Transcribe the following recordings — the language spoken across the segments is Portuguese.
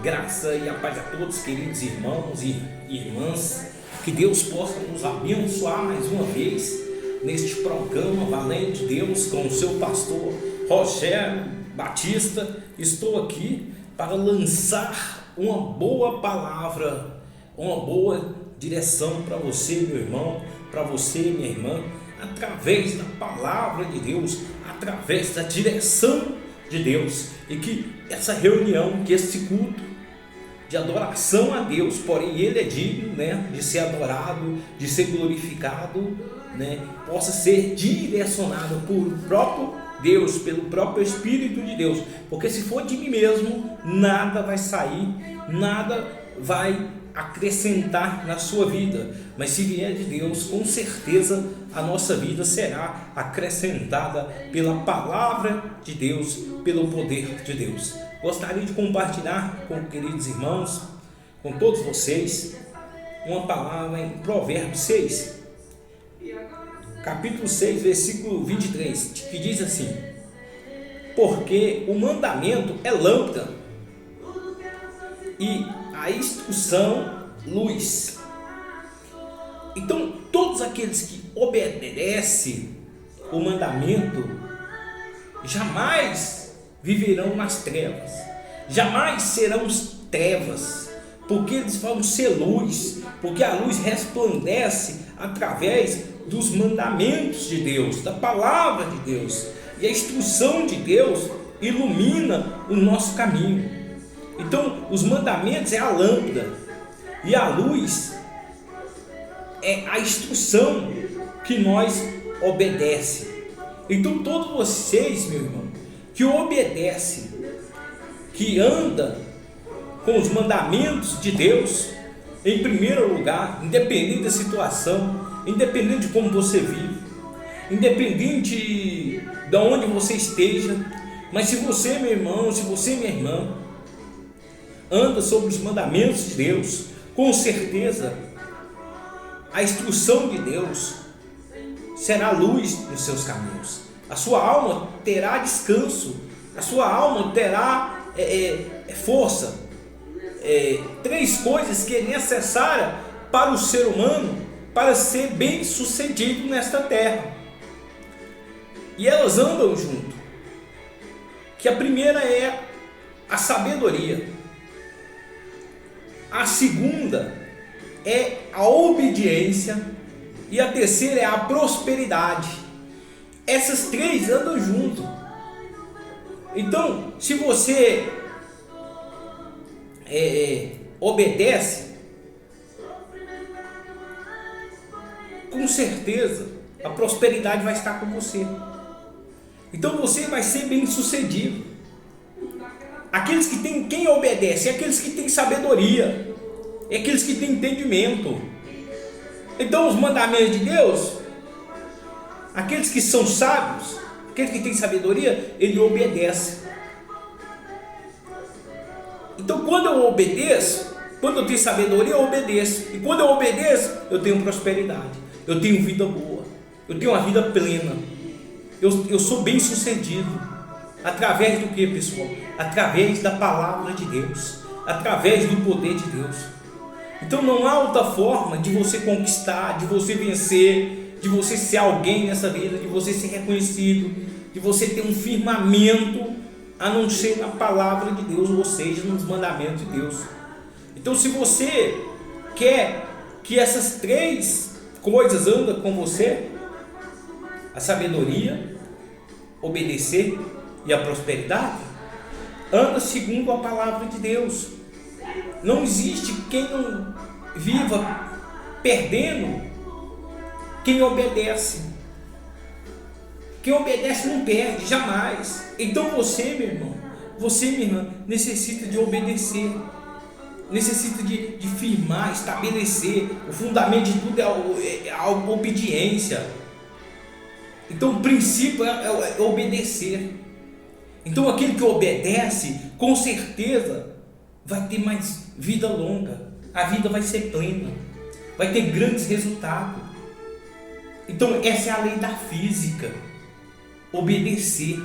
Graça e a paz a todos, queridos irmãos e irmãs. Que Deus possa nos abençoar mais uma vez neste programa Valente de Deus com o seu pastor Rogério Batista. Estou aqui para lançar uma boa palavra, uma boa direção para você, meu irmão, para você, minha irmã, através da palavra de Deus, através da direção de Deus. E que essa reunião, que esse culto de adoração a Deus, porém Ele é digno, de ser adorado, de ser glorificado, possa ser direcionado por próprio Deus, pelo próprio Espírito de Deus, porque se for de mim mesmo, nada vai sair, nada vai acrescentar na sua vida, mas se vier de Deus, com certeza a nossa vida será acrescentada pela palavra de Deus, pelo poder de Deus. Gostaria de compartilhar com queridos irmãos, com todos vocês, uma palavra em Provérbios 6, capítulo 6, versículo 23, que diz assim: porque o mandamento é lâmpada e a instrução luz. Então todos aqueles que obedecem o mandamento jamais viverão nas trevas, jamais serão trevas, porque eles vão ser luz, porque a luz resplandece através dos mandamentos de Deus, da palavra de Deus, e a instrução de Deus ilumina o nosso caminho. Então os mandamentos é a lâmpada e a luz é a instrução que nós obedecemos. Então todos vocês, meu irmão, que obedece, que anda com os mandamentos de Deus, em primeiro lugar, independente da situação, independente de como você vive, independente de onde você esteja, mas se você, meu irmão, se você, minha irmã, anda sobre os mandamentos de Deus, com certeza a instrução de Deus será luz nos seus caminhos. A sua alma terá descanso, a sua alma terá força. Três coisas que é necessária para o ser humano para ser bem sucedido nesta terra, e elas andam junto. Que a primeira é a sabedoria, a segunda é a obediência e a terceira é a prosperidade. Essas três andam junto. Então, se você obedece, com certeza a prosperidade vai estar com você. Então você vai ser bem sucedido. Aqueles que têm, quem obedece, é aqueles que têm sabedoria, é aqueles que têm entendimento. Então os mandamentos de Deus, aqueles que são sábios, aqueles que têm sabedoria, ele obedece. Então quando eu obedeço, quando eu tenho sabedoria, eu obedeço. E quando eu obedeço, eu tenho prosperidade, eu tenho vida boa, eu tenho uma vida plena, eu sou bem sucedido. Através do que, pessoal? Através da palavra de Deus, através do poder de Deus. Então não há outra forma de você conquistar, de você vencer, de você ser alguém nessa vida, de você ser reconhecido, de você ter um firmamento, a não ser na palavra de Deus, ou seja, nos mandamentos de Deus. Então se você quer que essas três coisas andem com você, a sabedoria, obedecer e a prosperidade, anda segundo a palavra de Deus. Não existe quem não viva perdendo quem obedece. Quem obedece não perde, jamais. Então você, meu irmão, você, minha irmã, necessita de obedecer, necessita de firmar, estabelecer. O fundamento de tudo é a obediência. Então o princípio é obedecer. Então aquele que obedece, com certeza vai ter mais vida longa, a vida vai ser plena, vai ter grandes resultados. Então essa é a lei da física, obedecer.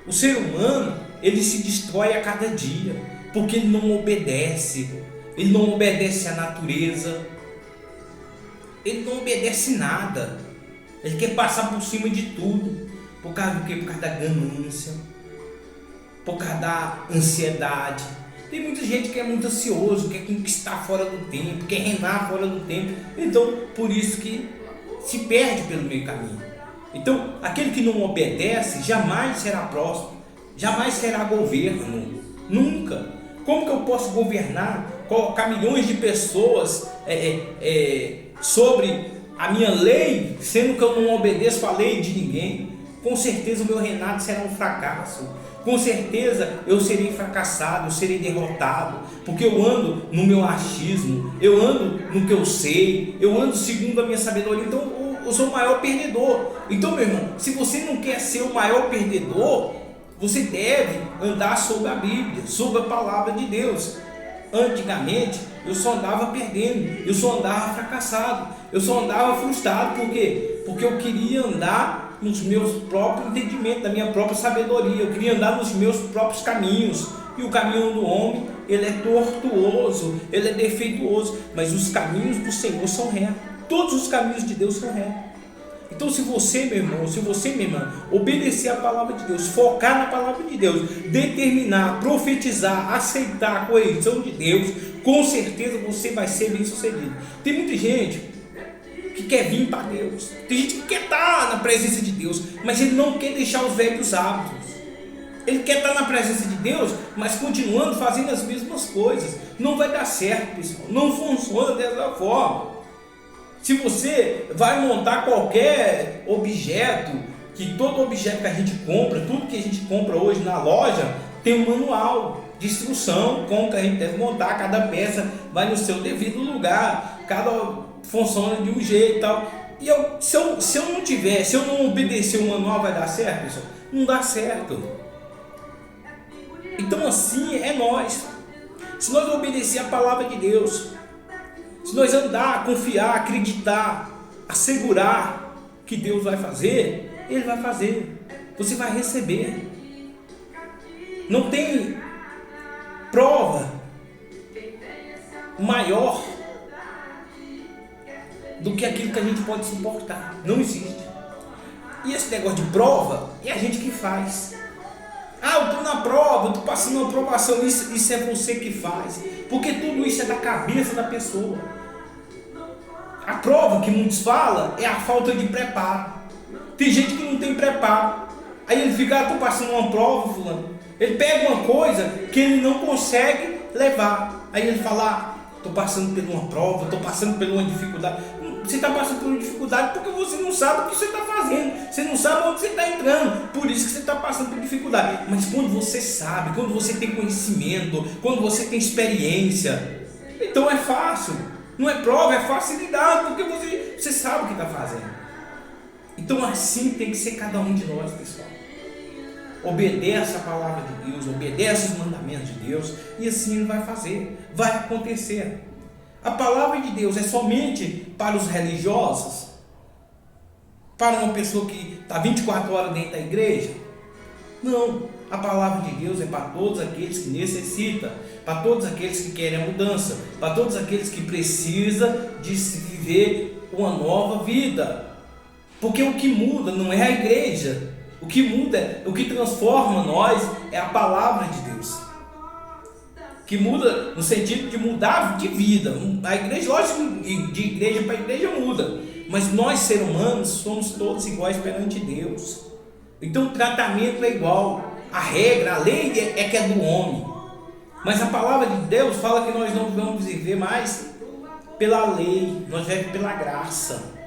O ser humano, ele se destrói a cada dia, porque ele não obedece. Ele não obedece à natureza. Ele não obedece nada. Ele quer passar por cima de tudo. Por causa do quê? Por causa da ganância. Por causa da ansiedade. Tem muita gente que é muito ansioso, quer conquistar fora do tempo, quer reinar fora do tempo. Então, por isso que se perde pelo meio caminho. Então, aquele que não obedece jamais será próspero, jamais será governo. Nunca. Como que eu posso governar, colocar milhões de pessoas sobre a minha lei, sendo que eu não obedeço a lei de ninguém? Com certeza o meu reinado será um fracasso. Com certeza eu serei fracassado, eu serei derrotado, porque eu ando no meu achismo, eu ando no que eu sei, eu ando segundo a minha sabedoria. Então eu sou o maior perdedor. Então, meu irmão, se você não quer ser o maior perdedor, você deve andar sobre a Bíblia, sobre a palavra de Deus. Antigamente eu só andava perdendo, eu só andava fracassado, eu só andava frustrado. Por quê? Porque eu queria andar nos meus próprios entendimentos, da minha própria sabedoria. Eu queria andar nos meus próprios caminhos. E o caminho do homem, ele é tortuoso, ele é defeituoso, mas os caminhos do Senhor são retos. Todos os caminhos de Deus são retos. Então, se você, meu irmão, se você, minha irmã, obedecer a palavra de Deus, focar na palavra de Deus, determinar, profetizar, aceitar a correção de Deus, com certeza você vai ser bem sucedido. Tem muita gente que quer vir para Deus, tem gente que quer estar na presença de Deus, mas ele não quer deixar os velhos hábitos. Ele quer estar na presença de Deus, mas continuando fazendo as mesmas coisas. Não vai dar certo, pessoal. Não funciona dessa forma. Se você vai montar qualquer objeto, que todo objeto que a gente compra, tudo que a gente compra hoje na loja, tem um manual de instrução, como que a gente deve montar, cada peça vai no seu devido lugar, cada funciona de um jeito e tal. E se eu não obedecer o manual, vai dar certo, pessoal? Não dá certo. Então assim é nós. Se nós obedecer a palavra de Deus, se nós andar, confiar, acreditar, assegurar que Deus vai fazer, Ele vai fazer. Você vai receber. Não tem prova maior do que aquilo que a gente pode suportar. Não existe. E esse negócio de prova é a gente que faz. Eu estou na prova, eu estou passando uma aprovação. Isso é você que faz. Porque tudo isso é da cabeça da pessoa. A prova que muitos falam é a falta de preparo. Tem gente que não tem preparo. Aí ele fica, estou passando uma prova, fulano. Ele pega uma coisa que ele não consegue levar. Aí ele fala, estou passando por uma prova, estou passando por uma dificuldade. Você está passando por uma dificuldade porque você não sabe o que você está fazendo. Você não sabe onde você está entrando. Por isso que você está passando por dificuldade. Mas quando você sabe, quando você tem conhecimento, quando você tem experiência, então é fácil. Não é prova, é facilidade, porque você sabe o que está fazendo. Então assim tem que ser cada um de nós, pessoal. Obedece a palavra de Deus, obedece os mandamentos de Deus, e assim Ele vai fazer, vai acontecer. A palavra de Deus é somente para os religiosos? Para uma pessoa que está 24 horas dentro da igreja? Não, a palavra de Deus é para todos aqueles que necessitam, para todos aqueles que querem a mudança, para todos aqueles que precisam de se viver uma nova vida. Porque o que muda não é a igreja, o que muda, o que transforma nós é a palavra de Deus. Que muda no sentido de mudar de vida. A igreja, lógico, de igreja para igreja muda, mas nós, seres humanos, somos todos iguais perante Deus. Então o tratamento é igual. A regra, a lei é que é do homem, mas a palavra de Deus fala que nós não vamos viver mais pela lei, nós vivemos pela graça.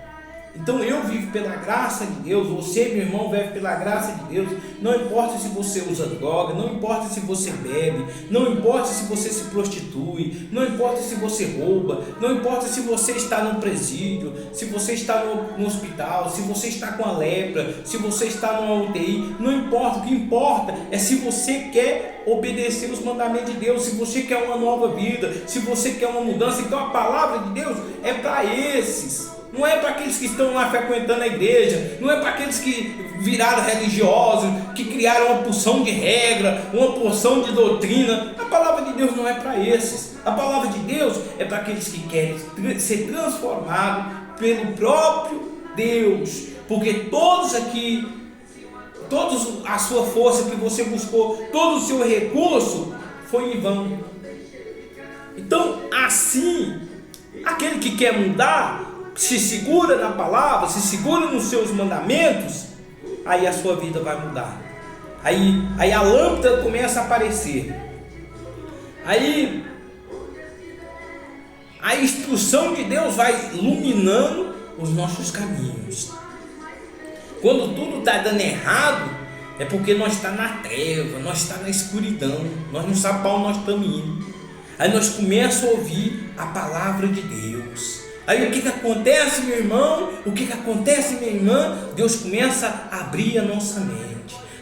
Então eu vivo pela graça de Deus, você, meu irmão, vive pela graça de Deus. Não importa se você usa droga, não importa se você bebe, não importa se você se prostitui, não importa se você rouba, não importa se você está no presídio, se você está no hospital, se você está com a lepra, se você está numa UTI, não importa. O que importa é se você quer obedecer os mandamentos de Deus, se você quer uma nova vida, se você quer uma mudança. Então a palavra de Deus é para esses. Não é para aqueles que estão lá frequentando a igreja, não é para aqueles que viraram religiosos, que criaram uma porção de regra, uma porção de doutrina. A palavra de Deus não é para esses. A palavra de Deus é para aqueles que querem ser transformados pelo próprio Deus. Porque todos aqui, toda a sua força que você buscou, todo o seu recurso foi em vão. Então, assim, aquele que quer mudar, se segura na palavra, se segura nos seus mandamentos, aí a sua vida vai mudar. Aí a lâmpada começa a aparecer. Aí a instrução de Deus vai iluminando os nossos caminhos. Quando tudo está dando errado, é porque nós está na treva, nós está na escuridão, nós não sabemos para onde nós estamos indo. Aí nós começamos a ouvir a palavra de Deus. Aí o que acontece, meu irmão? O que acontece, minha irmã? Deus começa a abrir a nossa mente.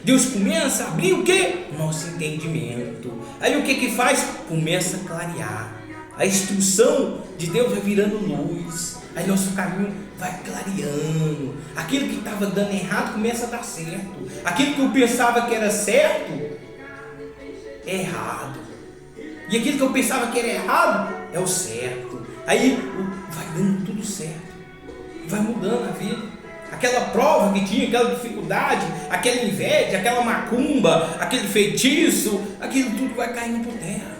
Deus começa a abrir o quê? Nosso entendimento. Aí o que faz? Começa a clarear. A instrução de Deus vai virando luz. Aí nosso caminho vai clareando. Aquilo que estava dando errado começa a dar certo. Aquilo que eu pensava que era certo é errado. E aquilo que eu pensava que era errado é o certo. Aí vai dando tudo certo. Vai mudando a vida. Aquela prova que tinha, aquela dificuldade, aquela inveja, aquela macumba, aquele feitiço, aquilo tudo vai caindo por terra.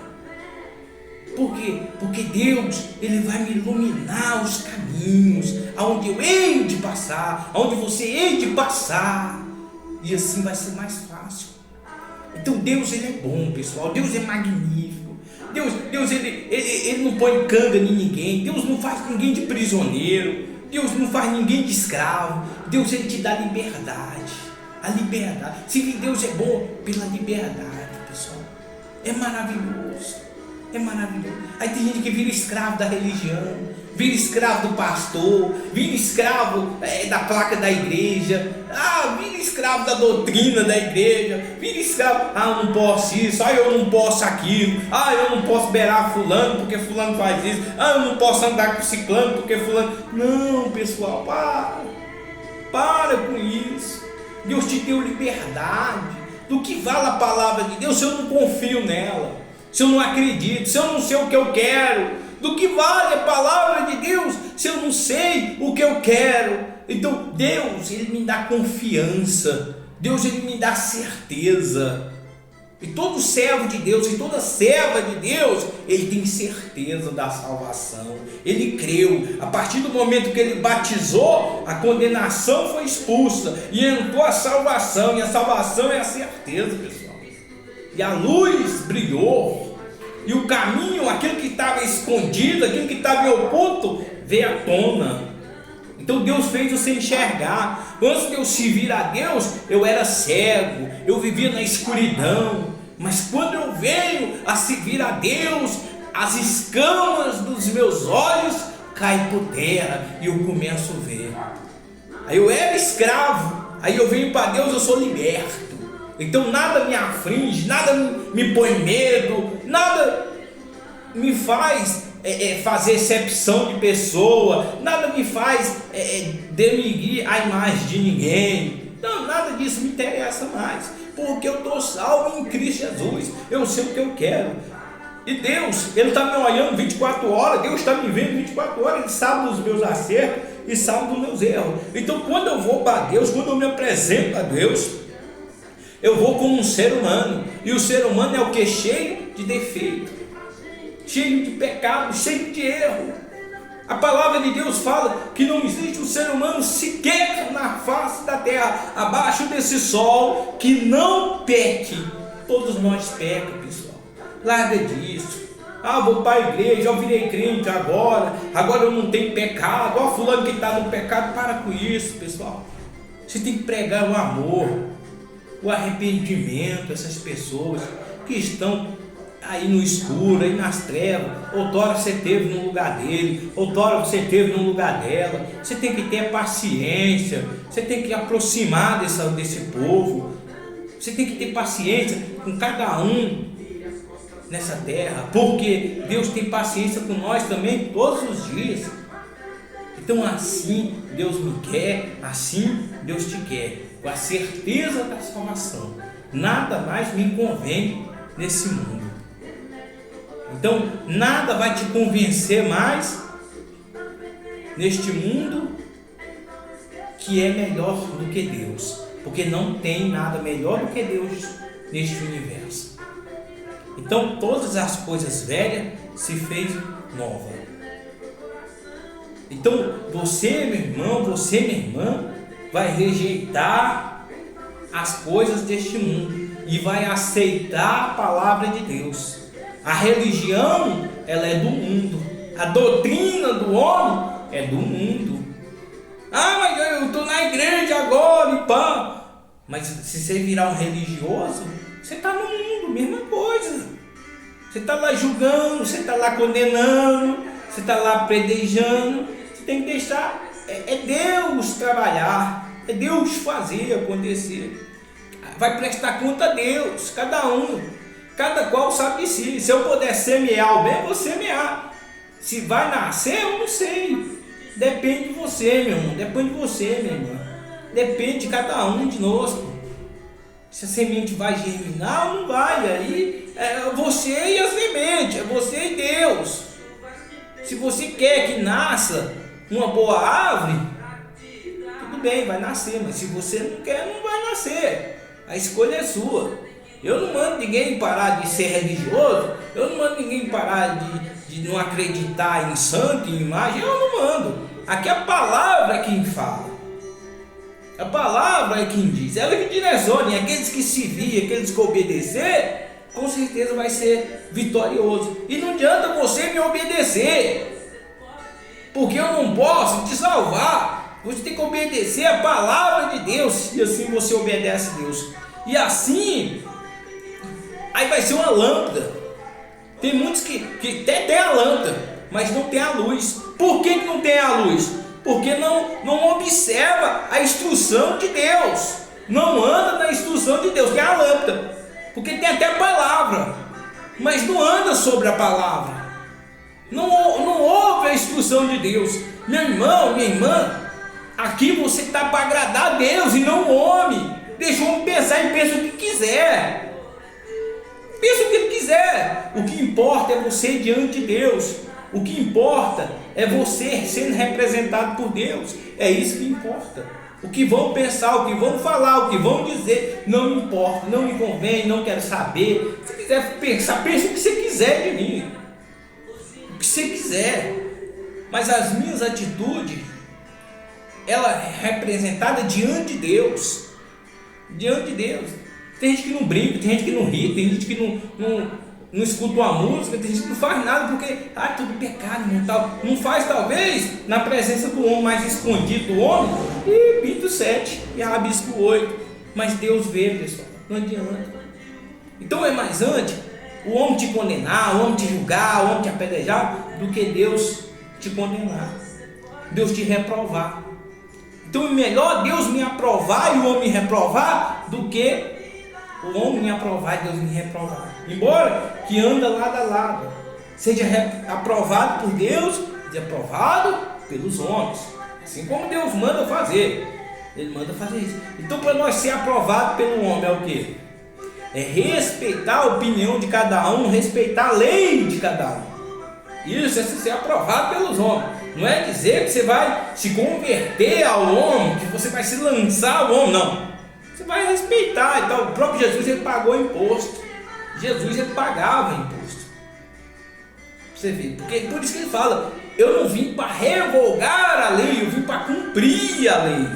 Por quê? Porque Deus, Ele vai me iluminar os caminhos, aonde eu hei de passar, aonde você hei de passar, e assim vai ser mais fácil. Então Deus, Ele é bom, pessoal. Deus é magnífico. Deus ele não põe canga em ninguém. Deus não faz ninguém de prisioneiro. Deus não faz ninguém de escravo. Deus, Ele te dá liberdade. A liberdade. Se Deus é bom pela liberdade, pessoal, é maravilhoso. É maravilhoso. Aí tem gente que vira escravo da religião, vira escravo do pastor, vira escravo da placa da igreja, vira escravo da doutrina da igreja, vira escravo, eu não posso isso, eu não posso aquilo, eu não posso beirar fulano porque fulano faz isso, eu não posso andar com ciclano porque fulano... Não, pessoal, para com isso. Deus te deu liberdade. Do que vale a palavra de Deus se eu não confio nela? Se eu não acredito, se eu não sei o que eu quero? Do que vale a palavra de Deus se eu não sei o que eu quero? Então Deus, Ele me dá confiança. Deus, Ele me dá certeza. E todo servo de Deus e toda serva de Deus, ele tem certeza da salvação. Ele creu. A partir do momento que ele batizou, a condenação foi expulsa e entrou a salvação. E a salvação é a certeza, pessoal. E a luz brilhou. E o caminho, aquilo que estava escondido, aquilo que estava em oculto, veio à tona. Então Deus fez você enxergar. Antes de eu servir a Deus, eu era cego, eu vivia na escuridão. Mas quando eu venho a servir a Deus, as escamas dos meus olhos caem por terra e eu começo a ver. Aí eu era escravo, aí eu venho para Deus, eu sou liberto. Então nada me aflige, nada me põe medo, nada me faz fazer excepção de pessoa, nada me faz denigrir a imagem de ninguém. Não, nada disso me interessa mais, porque eu estou salvo em Cristo Jesus. Eu sei o que eu quero. E Deus, Ele está me olhando 24 horas, Deus está me vendo 24 horas, Ele sabe dos meus acertos e sabe dos meus erros. Então quando eu vou para Deus, quando eu me apresento a Deus, eu vou como um ser humano. E o ser humano é o que? Cheio de defeito, cheio de pecado, cheio de erro. A palavra de Deus fala que não existe um ser humano sequer na face da terra, abaixo desse sol, que não peque. Todos nós pecamos, pessoal. Larga disso. Vou para a igreja, eu virei crente agora eu não tenho pecado. Ó, fulano que está no pecado. Para com isso, pessoal. Você tem que pregar o amor, o arrependimento. Essas pessoas que estão aí no escuro, aí nas trevas. Outrora você esteve no lugar dele, outrora você esteve no lugar dela. Você tem que ter paciência, você tem que aproximar desse povo. Você tem que ter paciência com cada um nessa terra, porque Deus tem paciência com nós também todos os dias. Então assim Deus me quer, assim Deus te quer, com a certeza da salvação. Nada mais me convém nesse mundo. Então, nada vai te convencer mais neste mundo que é melhor do que Deus, porque não tem nada melhor do que Deus neste universo. Então, todas as coisas velhas se fez nova. Então, você, meu irmão, você, minha irmã, vai rejeitar as coisas deste mundo e vai aceitar a palavra de Deus. A religião, ela é do mundo. A doutrina do homem é do mundo. Ah, mas eu estou na igreja agora e pá. Mas se você virar um religioso, você está no mundo, mesma coisa. Você está lá julgando, você está lá condenando, você está lá predejando. Você tem que deixar, é Deus trabalhar, é Deus fazer acontecer. Vai prestar conta a Deus, cada qual sabe de si. Se eu puder semear o bem, eu vou semear. Se vai nascer, eu não sei. Depende de você, meu irmão, depende de você, minha irmã. Depende de cada um de nós. Se a semente vai germinar ou não vai, aí é você e a semente, é você e Deus. Se você quer que nasça uma boa árvore, tudo bem, vai nascer, mas se você não quer, não vai nascer. A escolha é sua. Eu não mando ninguém parar de ser religioso, eu não mando ninguém parar de não acreditar em santo, em imagem, eu não mando. Aqui a palavra é quem fala. A palavra é quem diz, ela que direciona, e aqueles que se vir, aqueles que obedecer, com certeza vai ser vitorioso. E não adianta você me obedecer, porque eu não posso te salvar. Você tem que obedecer a palavra de Deus, e assim você obedece a Deus. E assim, aí vai ser uma lâmpada. Tem muitos que até tem a lâmpada, mas não tem a luz. Por que não tem a luz? Porque não observa a instrução de Deus, não anda na instrução de Deus, que é a lâmpada, porque tem até a palavra, mas não anda sobre a palavra, não ouve a instrução de Deus. Meu irmão, minha irmã, aqui você está para agradar a Deus e não o homem. Deixa o homem pensar e pensa o que quiser, pensa o que ele quiser. O que importa é você diante de Deus. O que importa é você sendo representado por Deus. É isso que importa. O que vão pensar, o que vão falar, o que vão dizer, não me importa, não me convém, não quero saber. Se quiser pensar, pense o que você quiser de mim. O que você quiser. Mas as minhas atitudes, ela é representada diante de Deus. Diante de Deus. Tem gente que não brinca, tem gente que não ri, tem gente que não escuta uma música, tem gente que não faz nada porque tudo pecado, não faz talvez na presença do homem, mais escondido do homem, e pinta o 7 e rabisca o 8, mas Deus vê, pessoal, não adianta. Então é mais antes o homem te condenar, o homem te julgar, o homem te apedrejar, do que Deus te condenar, Deus te reprovar. Então é melhor Deus me aprovar e o homem me reprovar, do que o homem me aprovar e Deus me reprovar. Embora que anda lado a lado, seja aprovado por Deus e aprovado pelos homens, assim como Deus manda fazer. Ele manda fazer isso. Então, para nós ser aprovado pelo homem é o quê? É respeitar a opinião de cada um, respeitar a lei de cada um. Isso é ser aprovado pelos homens. Não é dizer que você vai se converter ao homem, que você vai se lançar ao homem, não. Você vai respeitar. Então, o próprio Jesus, ele pagou imposto. Jesus, ele pagava imposto. Você vê, porque por isso que ele fala: eu não vim para revogar a lei, eu vim para cumprir a lei.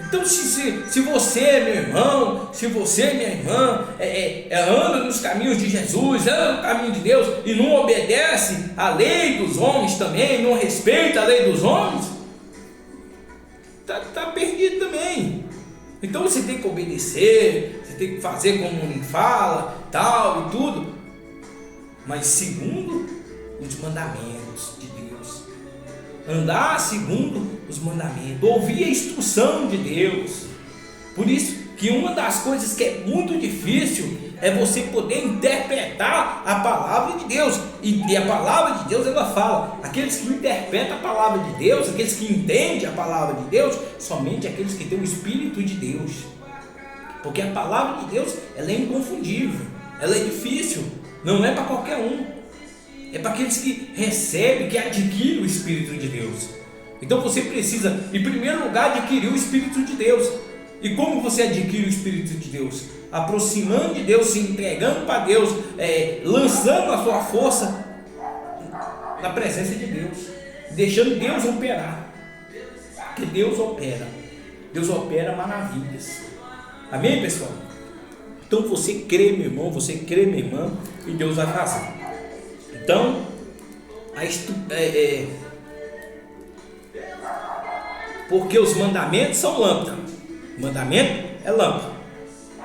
Então, se você, meu irmão, se você, minha irmã, anda nos caminhos de Jesus, anda no caminho de Deus e não obedece à lei dos homens também, não respeita a lei dos homens, está perdido também. Então você tem que obedecer, você tem que fazer como ele fala, tal e tudo, mas segundo os mandamentos de Deus. Andar segundo os mandamentos, ouvir a instrução de Deus. Por isso que uma das coisas que é muito difícil é você poder interpretar a palavra de Deus. E a palavra de Deus, ela fala, aqueles que interpretam a palavra de Deus, aqueles que entendem a palavra de Deus, somente aqueles que têm o Espírito de Deus. Porque a palavra de Deus, ela é inconfundível, ela é difícil, não é para qualquer um. é para aqueles que recebem, que adquirem o Espírito de Deus. Então você precisa, em primeiro lugar, adquirir o Espírito de Deus. E como você adquire o Espírito de Deus? Aproximando de Deus, se entregando para Deus, lançando a sua força na presença de Deus, deixando Deus operar. Porque Deus opera maravilhas. Amém, pessoal? Então você crê, meu irmão, você crê, minha irmã, e Deus vai fazer. Então, porque os mandamentos são lâmpada. O mandamento é lâmpada.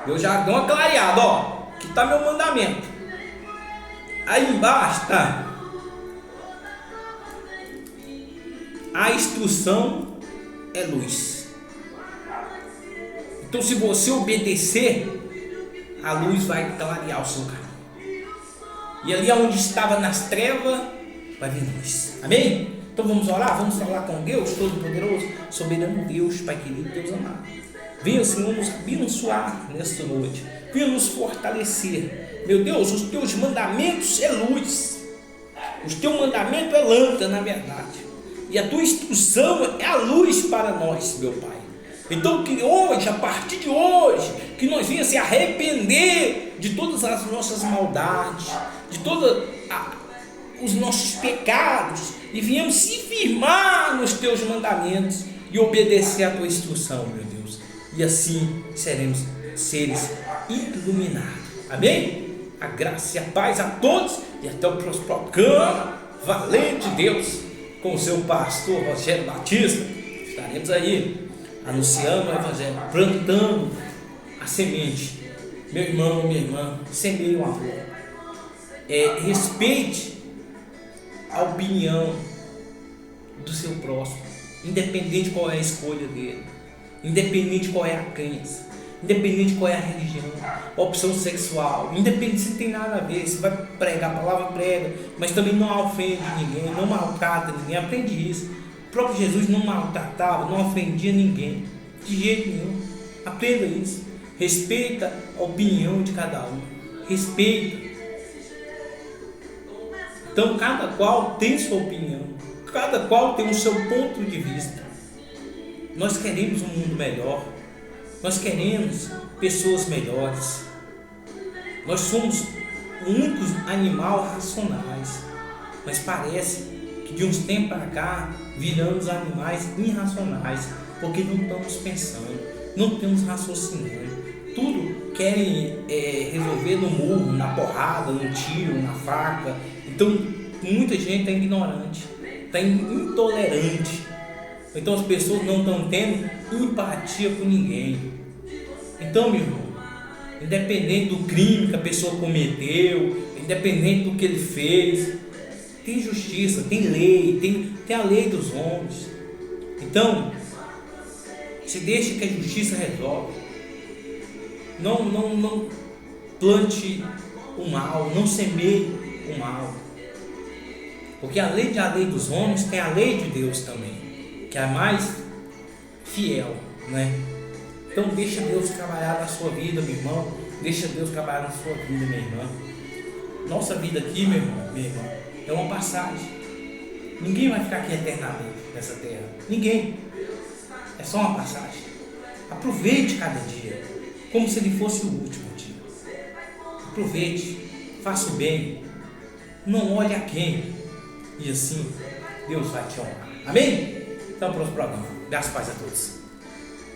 Eu já dou uma clareada, ó. Aqui está meu mandamento. Aí embaixo está a instrução é luz. Então, se você obedecer, a luz vai clarear o seu caminho. E ali onde estava nas trevas, vai vir luz. Amém? Então vamos orar? Vamos falar com Deus Todo-Poderoso, soberano Deus, Pai querido, Deus amado. Venha, Senhor, nos abençoar nesta noite. Venha nos fortalecer. Meu Deus, os teus mandamentos é luz. Os teus mandamentos é lâmpada, na verdade. E a tua instrução é a luz para nós, meu Pai. Então que hoje, a partir de hoje, que nós venhamos se arrepender de todas as nossas maldades, de todos os nossos pecados, e venhamos se firmar nos teus mandamentos e obedecer a tua instrução, meu Deus. E assim seremos seres iluminados. Amém? A graça e a paz a todos e até o próximo programa. Valente Deus, com o seu pastor Rogério Batista. Estaremos aí anunciando o Evangelho, plantando a semente. Meu irmão, minha irmã, semeie o amor. Respeite a opinião do seu próximo, independente qual é a escolha dele, independente qual é a crença, independente qual é a religião, a opção sexual, independente se tem nada a ver. Se vai pregar a palavra, prega, mas também não ofende ninguém, não maltrata ninguém. Aprende isso. O próprio Jesus não maltratava, não ofendia ninguém, de jeito nenhum. Aprenda isso. Respeita a opinião de cada um. Respeita. Então cada qual tem sua opinião, cada qual tem o seu ponto de vista. Nós queremos um mundo melhor, nós queremos pessoas melhores. Nós somos únicos animais racionais, mas parece que de uns tempos para cá viramos animais irracionais, porque não estamos pensando, não estamos raciocinando. Tudo querem resolver no murro, na porrada, no tiro, na faca. Então muita gente está ignorante, está intolerante. Então as pessoas não estão tendo empatia com ninguém. Então, meu irmão, independente do crime que a pessoa cometeu, independente do que ele fez, tem justiça, tem lei, tem a lei dos homens. Então, se deixe que a justiça resolve. Não plante o mal, não semeie o mal. Porque além da lei dos homens, tem a lei de Deus também, que é a mais fiel, né? Então deixa Deus trabalhar na sua vida, meu irmão. Deixa Deus trabalhar na sua vida, minha irmã. Nossa vida aqui, meu irmão, minha irmã, é uma passagem. Ninguém vai ficar aqui eternamente nessa terra. Ninguém. É só uma passagem. Aproveite cada dia, como se ele fosse o último dia. Aproveite, faça o bem, não olhe a quem, e assim Deus vai te honrar. Amém? Então, próximo programa. Graças a paz a todos.